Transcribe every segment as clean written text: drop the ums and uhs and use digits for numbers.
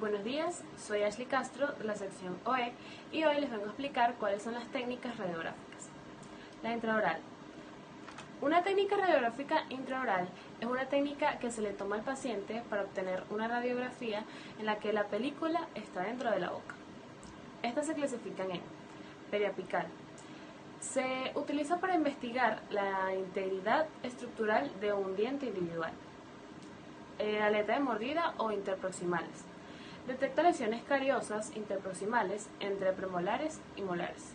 Buenos días, soy Ashley Castro de la sección OE y hoy les vengo a explicar cuáles son las técnicas radiográficas. La intraoral. Una técnica radiográfica intraoral es una técnica que se le toma al paciente para obtener una radiografía en la que la película está dentro de la boca. Estas se clasifican en periapical. Se utiliza para investigar la integridad estructural de un diente individual. Aleta de mordida o interproximales. Detecta lesiones cariosas interproximales entre premolares y molares.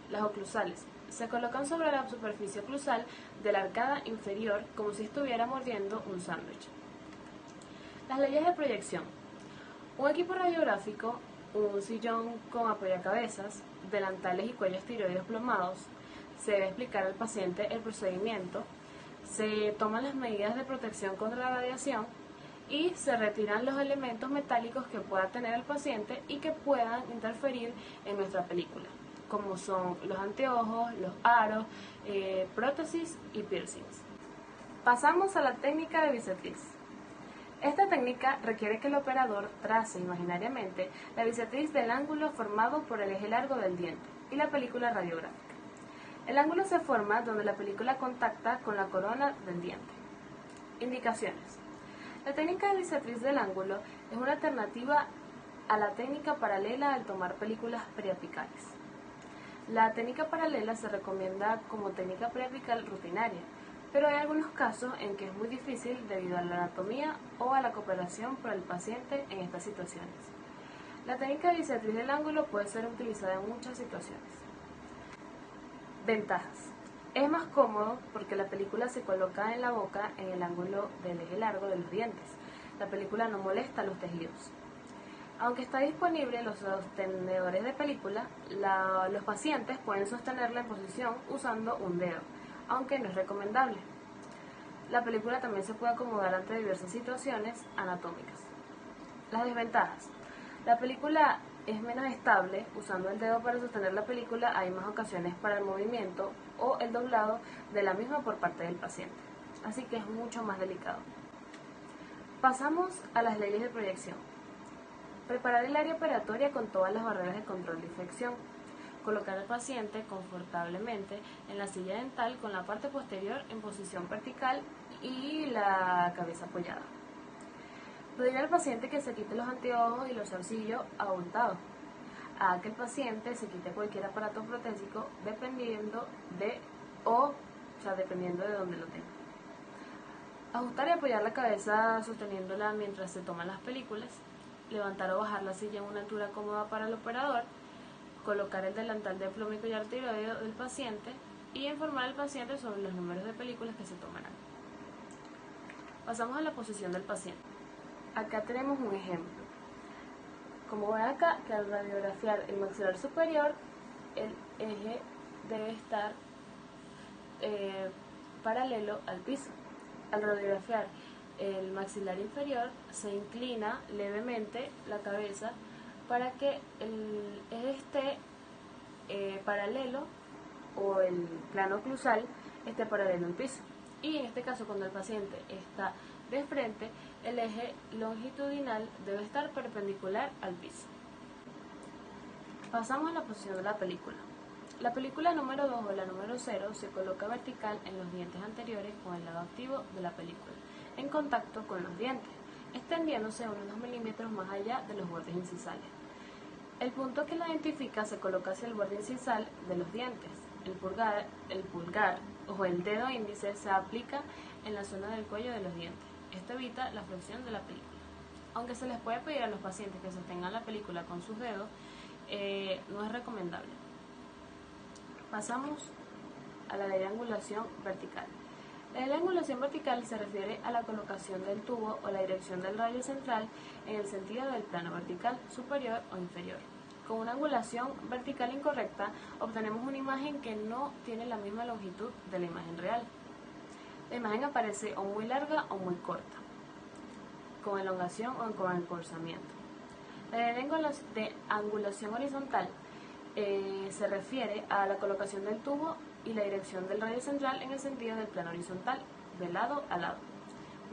Las oclusales. Se colocan sobre la superficie oclusal de la arcada inferior como si estuviera mordiendo un sándwich. Las leyes de proyección. Un equipo radiográfico, un sillón con apoyacabezas, delantales y cuellos tiroides plomados. Se debe explicar al paciente el procedimiento. Se toman las medidas de protección contra la radiación y se retiran los elementos metálicos que pueda tener el paciente y que puedan interferir en nuestra película, como son los anteojos, los aros, prótesis y piercings. Pasamos a la técnica de bisectriz. Esta técnica requiere que el operador trace imaginariamente la bisectriz del ángulo formado por el eje largo del diente y la película radiográfica. El ángulo se forma donde la película contacta con la corona del diente. Indicaciones. La técnica de bisectriz del ángulo es una alternativa a la técnica paralela al tomar películas periapicales. La técnica paralela se recomienda como técnica periapical rutinaria, pero hay algunos casos en que es muy difícil debido a la anatomía o a la cooperación por el paciente en estas situaciones. La técnica de bisectriz del ángulo puede ser utilizada en muchas situaciones. Ventajas. Es más cómodo porque la película se coloca en la boca en el ángulo del eje largo de los dientes. La película no molesta los tejidos. Aunque está disponible los sostenedores de película, los pacientes pueden sostenerla en posición usando un dedo, aunque no es recomendable. La película también se puede acomodar ante diversas situaciones anatómicas. Las desventajas. La película es menos estable. Usando el dedo para sostener la película hay más ocasiones para el movimiento o el doblado de la misma por parte del paciente, así que es mucho más delicado. Pasamos a las leyes de proyección. Preparar el área operatoria con todas las barreras de control de infección. Colocar al paciente confortablemente en la silla dental con la parte posterior en posición vertical y la cabeza apoyada. Pedir al paciente que se quite los anteojos y los zarcillos abultados. Haga que el paciente se quite cualquier aparato protésico dependiendo de donde lo tenga. Ajustar y apoyar la cabeza sosteniéndola mientras se toman las películas. Levantar o bajar la silla en una altura cómoda para el operador. Colocar el delantal de plomo y collar tiroideo del paciente y informar al paciente sobre los números de películas que se tomarán. Pasamos a la posición del paciente. Acá tenemos un ejemplo. Como ven acá, que al radiografiar el maxilar superior, el eje debe estar paralelo al piso. Al radiografiar el maxilar inferior, se inclina levemente la cabeza para que el eje esté paralelo o el plano oclusal esté paralelo al piso. Y en este caso, cuando el paciente está de frente, el eje longitudinal debe estar perpendicular al piso. Pasamos a la posición de la película. La película número 2 o la número 0 se coloca vertical en los dientes anteriores con el lado activo de la película, en contacto con los dientes, extendiéndose unos 2 milímetros más allá de los bordes incisales. El punto que la identifica se coloca hacia el borde incisal de los dientes. El pulgar o el dedo índice se aplica en la zona del cuello de los dientes. Esto evita la flexión de la película. Aunque se les puede pedir a los pacientes que sostengan la película con sus dedos, no es recomendable. Pasamos a la ley de angulación vertical. La ley de angulación vertical se refiere a la colocación del tubo o la dirección del radio central en el sentido del plano vertical, superior o inferior. Con una angulación vertical incorrecta, obtenemos una imagen que no tiene la misma longitud de la imagen real. La imagen aparece o muy larga o muy corta, con elongación o con encorzamiento. La ley de angulación horizontal se refiere a la colocación del tubo y la dirección del radio central en el sentido del plano horizontal, de lado a lado.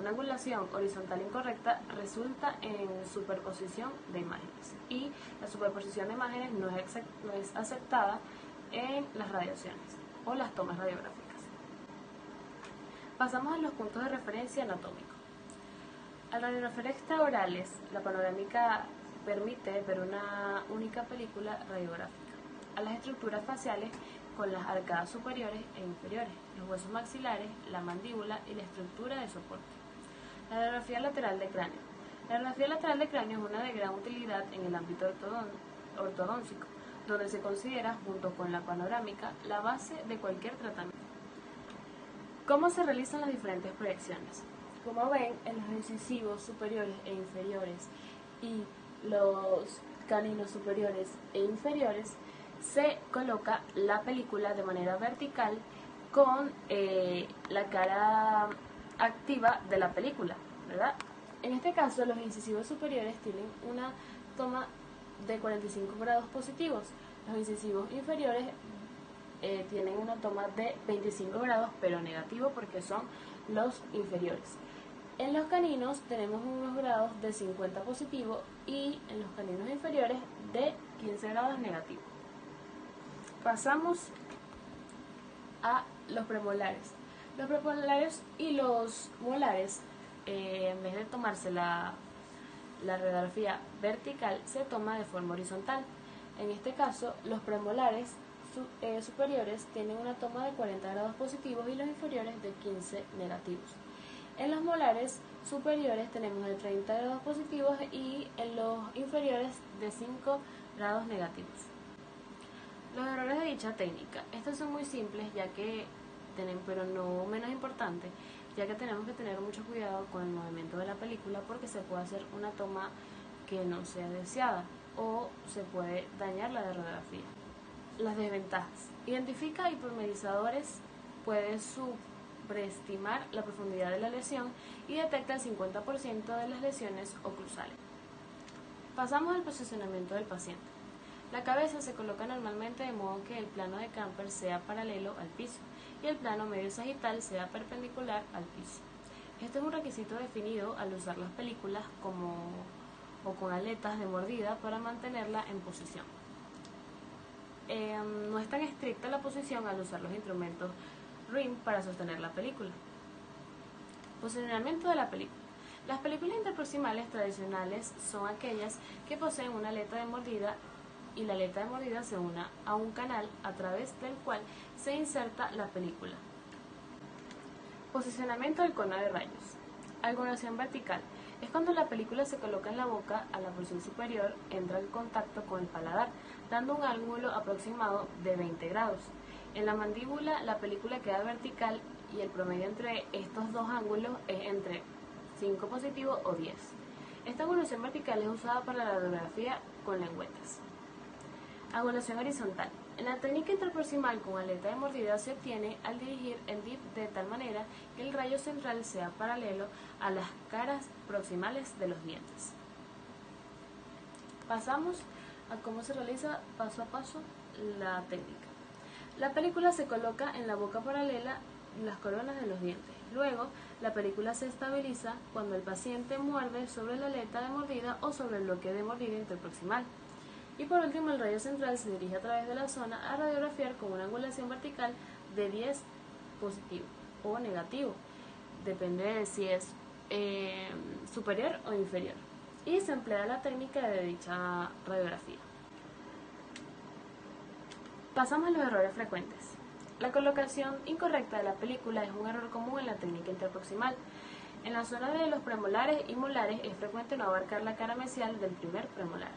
Una angulación horizontal incorrecta resulta en superposición de imágenes y la superposición de imágenes no es aceptada en las radiaciones o las tomas radiográficas. Pasamos a los puntos de referencia anatómicos. Al radiografiar extraorales, la panorámica permite ver una única película radiográfica. A las estructuras faciales con las arcadas superiores e inferiores, los huesos maxilares, la mandíbula y la estructura de soporte. La radiografía lateral de cráneo. La radiografía lateral de cráneo es una de gran utilidad en el ámbito ortodóntico, donde se considera, junto con la panorámica, la base de cualquier tratamiento. ¿Cómo se realizan las diferentes proyecciones? Como ven, en los incisivos superiores e inferiores y los caninos superiores e inferiores se coloca la película de manera vertical con la cara activa de la película, ¿verdad? En este caso, los incisivos superiores tienen una toma de 45 grados positivos, los incisivos inferiores tienen una toma de 25 grados pero negativo porque son los inferiores. En los caninos tenemos unos grados de 50 positivo y en los caninos inferiores de 15 grados negativo. Pasamos a los premolares. Los premolares y los molares, en vez de tomarse la radiografía vertical, se toma de forma horizontal. En este caso, los premolares superiores tienen una toma de 40 grados positivos y los inferiores de 15 negativos. En los molares superiores tenemos de 30 grados positivos y en los inferiores de 5 grados negativos. Los errores de dicha técnica. Estos son muy simples, pero no menos importantes, ya que tenemos que tener mucho cuidado con el movimiento de la película porque se puede hacer una toma que no sea deseada o se puede dañar la radiografía. Las desventajas. Identifica hipermedizadores, puede sobreestimar la profundidad de la lesión y detecta el 50% de las lesiones oclusales. Pasamos al posicionamiento del paciente. La cabeza se coloca normalmente de modo que el plano de camper sea paralelo al piso y el plano medio sagital sea perpendicular al piso. Este es un requisito definido al usar las películas con aletas de mordida para mantenerla en posición. No es tan estricta la posición al usar los instrumentos RIM para sostener la película. Posicionamiento de la película. Las películas interproximales tradicionales son aquellas que poseen una aleta de mordida y la aleta de mordida se une a un canal a través del cual se inserta la película. Posicionamiento del cono de rayos. Angulación vertical. Es cuando la película se coloca en la boca, a la porción superior entra en contacto con el paladar, dando un ángulo aproximado de 20 grados. En la mandíbula la película queda vertical y el promedio entre estos dos ángulos es entre 5 positivo o 10. Esta angulación vertical es usada para la radiografía con lengüetas. Angulación horizontal. En la técnica interproximal con aleta de mordida se obtiene al dirigir el DIP de tal manera que el rayo central sea paralelo a las caras proximales de los dientes. Pasamos a cómo se realiza paso a paso la técnica. La película se coloca en la boca paralela a las coronas de los dientes. Luego, la película se estabiliza cuando el paciente muerde sobre la aleta de mordida o sobre el bloque de mordida interproximal. Y por último, el rayo central se dirige a través de la zona a radiografiar con una angulación vertical de 10 positivo o negativo, depende de si es superior o inferior, y se emplea la técnica de dicha radiografía. Pasamos a los errores frecuentes. La colocación incorrecta de la película es un error común en la técnica interproximal. En la zona de los premolares y molares es frecuente no abarcar la cara mesial del primer premolar.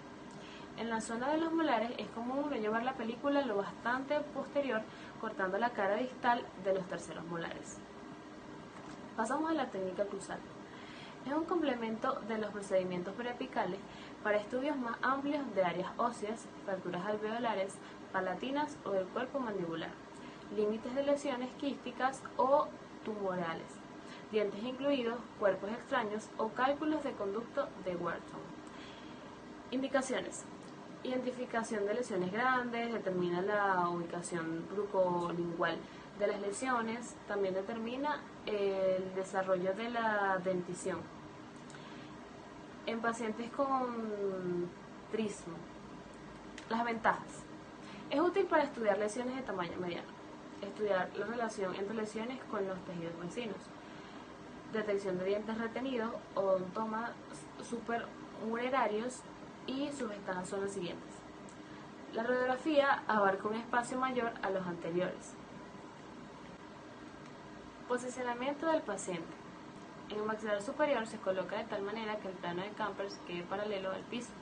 En la zona de los molares es común no llevar la película lo bastante posterior, cortando la cara distal de los terceros molares. Pasamos a la técnica oclusal. Es un complemento de los procedimientos preapicales para estudios más amplios de áreas óseas, fracturas alveolares, palatinas o del cuerpo mandibular, límites de lesiones quísticas o tumorales, dientes incluidos, cuerpos extraños o cálculos de conducto de Wharton. Indicaciones. Identificación de lesiones grandes, determina la ubicación bucolingual de las lesiones, también determina el desarrollo de la dentición. En pacientes con trismo, las ventajas. Es útil para estudiar lesiones de tamaño mediano, estudiar la relación entre lesiones con los tejidos vecinos, detección de dientes retenidos, odontomas supermunerarios, y sus ventajas son las siguientes. La radiografía abarca un espacio mayor a los anteriores. Posicionamiento del paciente. En el maxilar superior se coloca de tal manera que el plano de Campers quede paralelo al piso.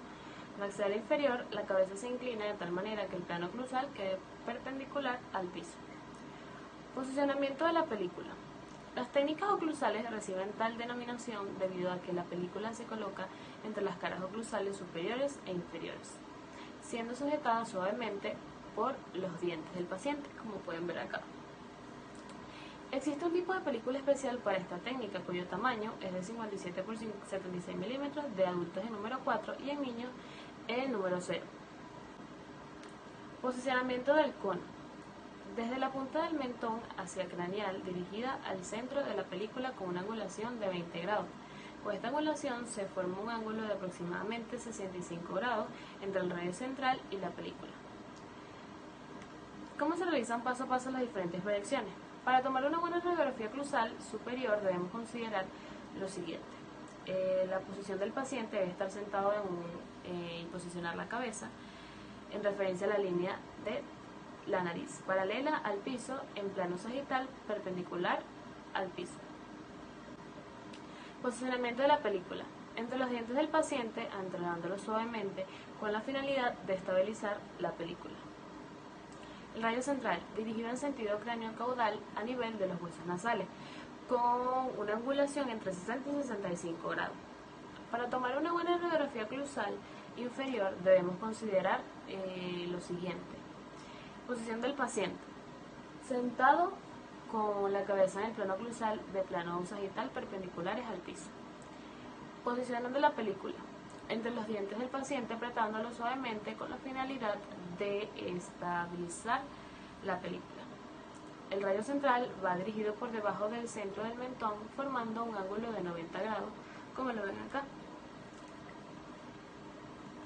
En el maxilar inferior, la cabeza se inclina de tal manera que el plano oclusal quede perpendicular al piso. Posicionamiento de la película. Las técnicas oclusales reciben tal denominación debido a que la película se coloca entre las caras oclusales superiores e inferiores, siendo sujetada suavemente por los dientes del paciente, como pueden ver acá. Existe un tipo de película especial para esta técnica, cuyo tamaño es de 57 por 76 milímetros de adultos en número 4 y en niños en número 0. Posicionamiento del cono. Desde la punta del mentón hacia craneal, dirigida al centro de la película con una angulación de 20 grados. Con esta angulación se forma un ángulo de aproximadamente 65 grados entre el radio central y la película. ¿Cómo se realizan paso a paso las diferentes proyecciones? Para tomar una buena radiografía oclusal superior debemos considerar lo siguiente. La posición del paciente debe estar sentado y posicionar la cabeza en referencia a la línea de la nariz, paralela al piso, en plano sagital, perpendicular al piso. Posicionamiento de la película. Entre los dientes del paciente, entregándolo suavemente, con la finalidad de estabilizar la película. El rayo central, dirigido en sentido cráneo-caudal a nivel de los huesos nasales, con una angulación entre 60 y 65 grados. Para tomar una buena radiografía oclusal inferior debemos considerar lo siguiente. Posición del paciente. Sentado con la cabeza en el plano oclusal de plano sagital perpendiculares al piso. Posicionando la película. Entre los dientes del paciente, apretándolo suavemente con la finalidad de estabilizar la película. El rayo central va dirigido por debajo del centro del mentón, formando un ángulo de 90 grados, como lo ven acá.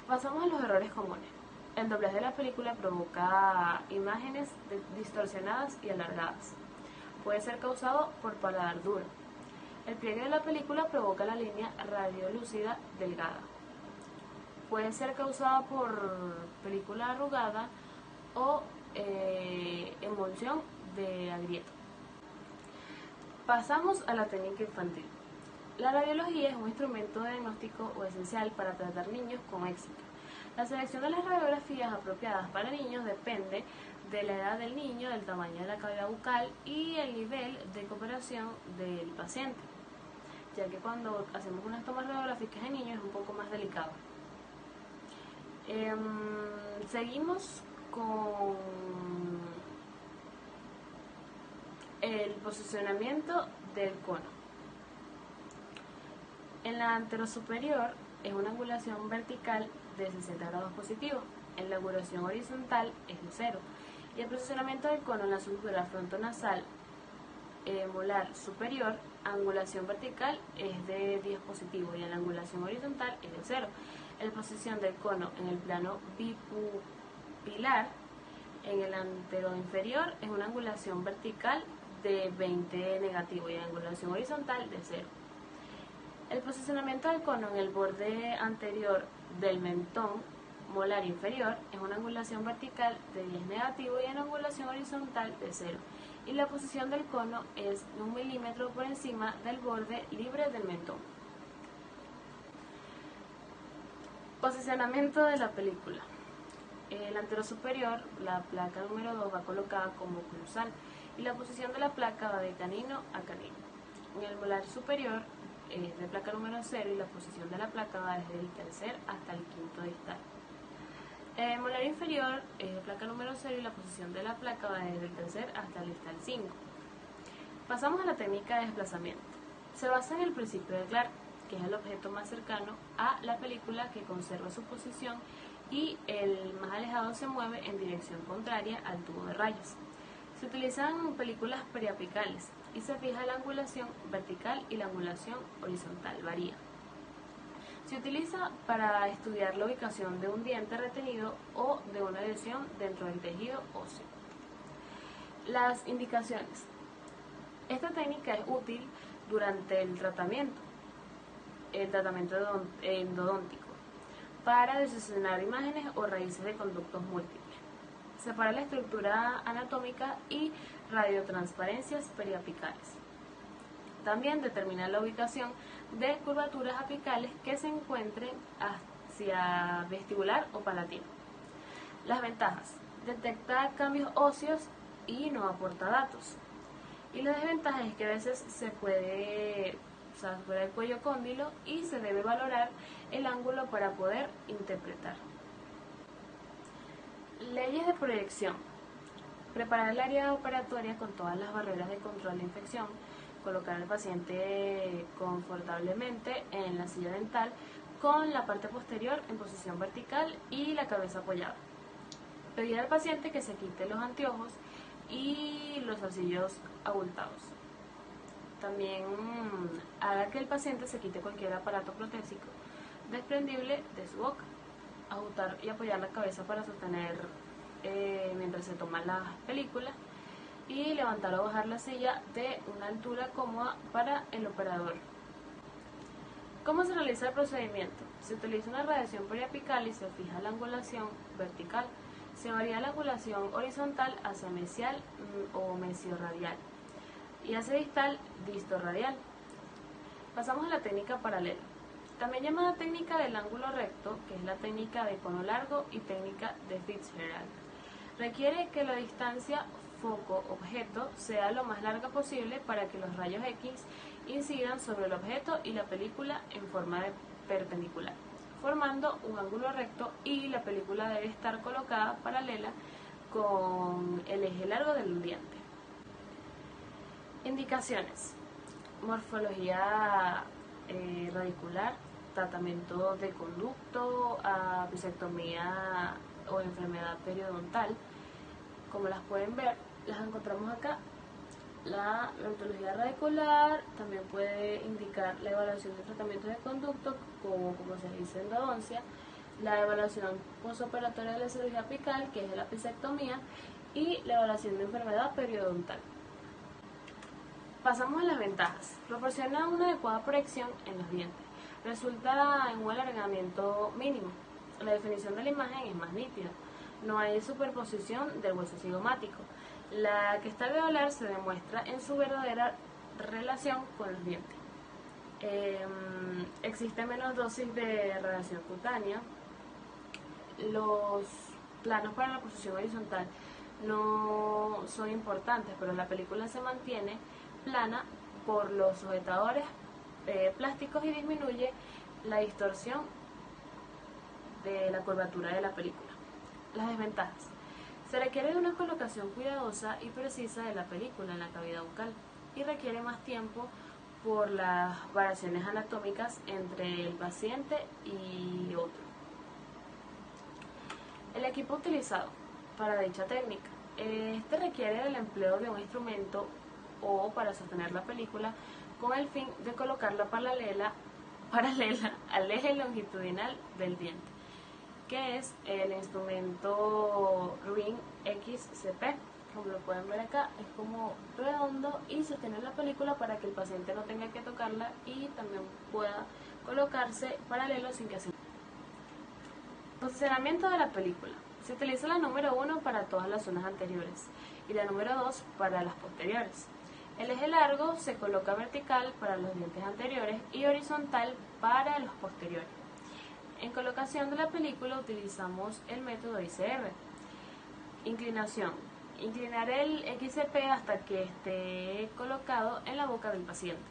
Pasamos a los errores comunes. El doblez de la película provoca imágenes distorsionadas y alargadas. Puede ser causado por paladar duro. El pliegue de la película provoca la línea radiolúcida delgada. Puede ser causada por película arrugada o emulsión de agrieto. Pasamos a la técnica infantil. La radiología es un instrumento de diagnóstico o esencial para tratar niños con éxito. La selección de las radiografías apropiadas para niños depende de la edad del niño, del tamaño de la cavidad bucal y el nivel de cooperación del paciente, ya que cuando hacemos unas tomas radiográficas en niños es un poco más delicado. Seguimos con el posicionamiento del cono. En la anterosuperior es una angulación vertical de 60 grados positivos, en la angulación horizontal es de 0, y el posicionamiento del cono en la sutura frontonasal molar superior, angulación vertical es de 10 positivo y en la angulación horizontal es de 0. La posición del cono en el plano bipupilar en el anteroinferior es una angulación vertical de 20 negativo y en la angulación horizontal de 0. El posicionamiento del cono en el borde anterior del mentón molar inferior es una angulación vertical de 10 negativo y en angulación horizontal de 0. Y la posición del cono es 1 milímetro por encima del borde libre del mentón. Posicionamiento de la película. El anterosuperior, la placa número 2 va colocada como oclusal y la posición de la placa va de canino a canino. En el molar superior es de placa número 0 y la posición de la placa va desde el tercer hasta el quinto distal. El molar inferior es de placa número 0 y la posición de la placa va desde el tercer hasta el distal 5. Pasamos a la técnica de desplazamiento. Se basa en el principio de Clark, que es el objeto más cercano a la película que conserva su posición y el más alejado se mueve en dirección contraria al tubo de rayos. Se utilizan películas periapicales y se fija la angulación vertical y la angulación horizontal varía. Se utiliza para estudiar la ubicación de un diente retenido o de una lesión dentro del tejido óseo. Las indicaciones. Esta técnica es útil durante el tratamiento endodóntico, para diseccionar imágenes o raíces de conductos múltiples. Separa la estructura anatómica y radiotransparencias periapicales. También determina la ubicación de curvaturas apicales que se encuentren hacia vestibular o palatino. Las ventajas. Detecta cambios óseos y no aporta datos. Y la desventaja es que a veces se puede fuera el cuello cóndilo y se debe valorar el ángulo para poder interpretar. Leyes de proyección. Preparar el área operatoria con todas las barreras de control de infección. Colocar al paciente confortablemente en la silla dental con la parte posterior en posición vertical y la cabeza apoyada. Pedir al paciente que se quite los anteojos y los zarcillos abultados. También haga que el paciente se quite cualquier aparato protésico desprendible de su boca. Ajustar y apoyar la cabeza para sostener mientras se toman las películas y levantar o bajar la silla de una altura cómoda para el operador. ¿Cómo se realiza el procedimiento? Se utiliza una radiación periapical y se fija la angulación vertical. Se varía la angulación horizontal hacia mesial o mesiorradial y hacia distal distorradial. Pasamos a la técnica paralela. También llamada técnica del ángulo recto, que es la técnica de cono largo y técnica de Fitzgerald. Requiere que la distancia foco-objeto sea lo más larga posible para que los rayos X incidan sobre el objeto y la película en forma de perpendicular, formando un ángulo recto, y la película debe estar colocada paralela con el eje largo del diente. Indicaciones. Morfología radicular, tratamiento de conducto, apicectomía o enfermedad periodontal. Como las pueden ver, las encontramos acá. La odontología radicular también puede indicar la evaluación de tratamientos de conducto, como se dice endodoncia, la evaluación postoperatoria de la cirugía apical, que es la apicectomía, y la evaluación de enfermedad periodontal. Pasamos a las ventajas. Proporciona una adecuada proyección en los dientes. Resulta en un alargamiento mínimo. La definición de la imagen es más nítida. No hay superposición del hueso cigomático. La que está alveolar se demuestra en su verdadera relación con los dientes. Existe menos dosis de radiación cutánea. Los planos para la posición horizontal no son importantes, pero la película se mantiene plana por los sujetadores plásticos y disminuye la distorsión de la curvatura de la película. Las desventajas. Se requiere de una colocación cuidadosa y precisa de la película en la cavidad bucal y requiere más tiempo por las variaciones anatómicas entre el paciente y otro. El equipo utilizado para dicha técnica. Este requiere el empleo de un instrumento o para sostener la película con el fin de colocarla paralela al eje longitudinal del diente, que es el instrumento Ring XCP. Como lo pueden ver acá, es como redondo y sostener la película para que el paciente no tenga que tocarla y también pueda colocarse paralelo sin que se... Posicionamiento de la película. Se utiliza la número 1 para todas las zonas anteriores y la número 2 para las posteriores. El eje largo se coloca vertical para los dientes anteriores y horizontal para los posteriores. En colocación de la película utilizamos el método ICR. Inclinación. Inclinar el XCP hasta que esté colocado en la boca del paciente.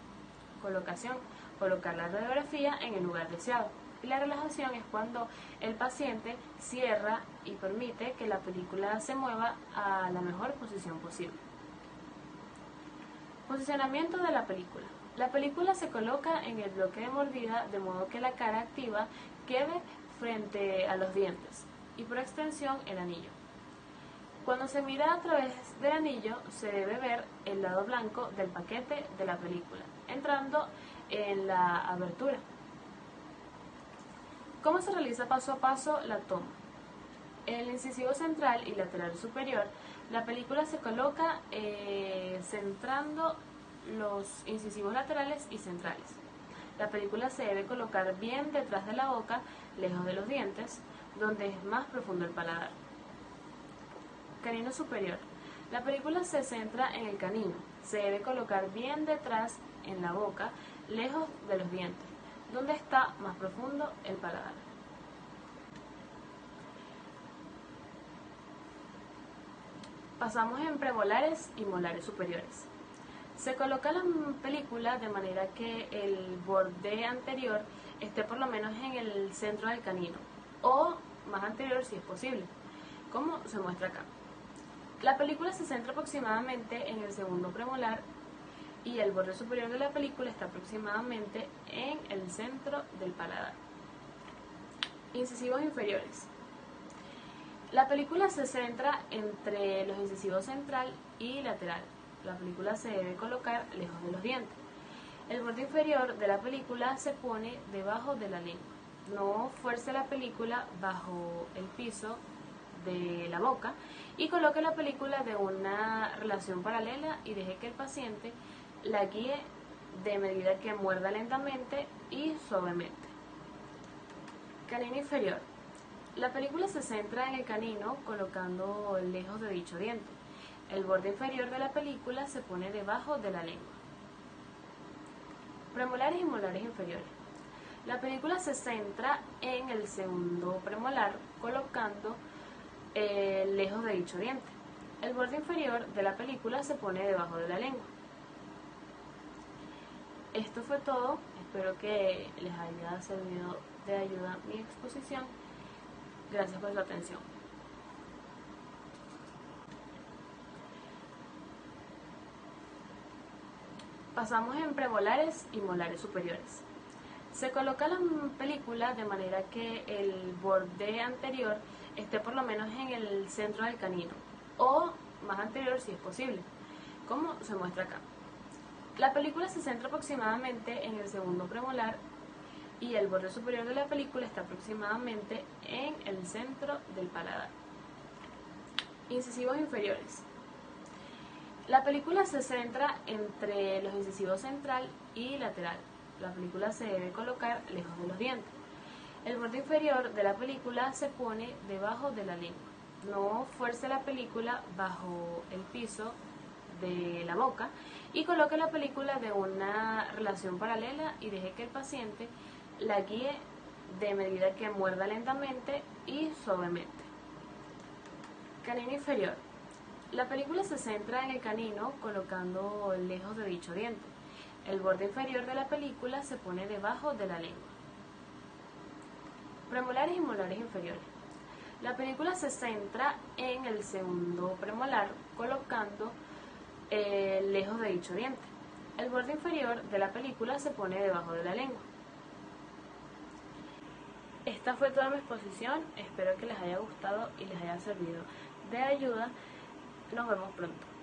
Colocación. Colocar la radiografía en el lugar deseado. Y la relajación es cuando el paciente cierra y permite que la película se mueva a la mejor posición posible. Posicionamiento de la película. La película se coloca en el bloque de mordida de modo que la cara activa quede frente frente a los dientes y por extensión el anillo. Cuando se mira a través del anillo se debe ver el lado blanco del paquete de la película, entrando en la abertura. ¿Cómo se realiza paso a paso la toma? En el incisivo central y lateral superior, la película se coloca centrando los incisivos laterales y centrales. La película se debe colocar bien detrás de la boca, lejos de los dientes, donde es más profundo el paladar. Canino superior. La película se centra en el canino. Se debe colocar bien detrás en la boca, lejos de los dientes, donde está más profundo el paladar. Pasamos en premolares y molares superiores. Se coloca la película de manera que el borde anterior esté por lo menos en el centro del canino, o más anterior si es posible, como se muestra acá. La película se centra aproximadamente en el segundo premolar y el borde superior de la película está aproximadamente en el centro del paladar. Incisivos inferiores. La película se centra entre los incisivos central y lateral. La película se debe colocar lejos de los dientes. El borde inferior de la película se pone debajo de la lengua. No fuerce la película bajo el piso de la boca y coloque la película de una relación paralela y deje que el paciente la guíe de medida que muerda lentamente y suavemente. Canino inferior. La película se centra en el canino colocando lejos de dicho diente. El borde inferior de la película se pone debajo de la lengua. Premolares y molares inferiores. La película se centra en el segundo premolar colocando lejos de dicho diente. El borde inferior de la película se pone debajo de la lengua. Esto fue todo. Espero que les haya servido de ayuda mi exposición. Gracias por su atención. Pasamos en premolares y molares superiores. Se coloca la película de manera que el borde anterior esté por lo menos en el centro del canino, o más anterior si es posible, como se muestra acá. La película se centra aproximadamente en el segundo premolar y el borde superior de la película está aproximadamente en el centro del paladar. Incisivos inferiores. La película se centra entre los incisivos central y lateral. La película se debe colocar lejos de los dientes. El borde inferior de la película se pone debajo de la lengua. No fuerce la película bajo el piso de la boca y coloque la película de una relación paralela y deje que el paciente la guíe de medida que muerda lentamente y suavemente. Canino inferior. La película se centra en el canino colocando lejos de dicho diente. El borde inferior de la película se pone debajo de la lengua. Premolares y molares inferiores. La película se centra en el segundo premolar colocando lejos de dicho diente. El borde inferior de la película se pone debajo de la lengua. Esta fue toda mi exposición, espero que les haya gustado y les haya servido de ayuda. Nos vemos pronto.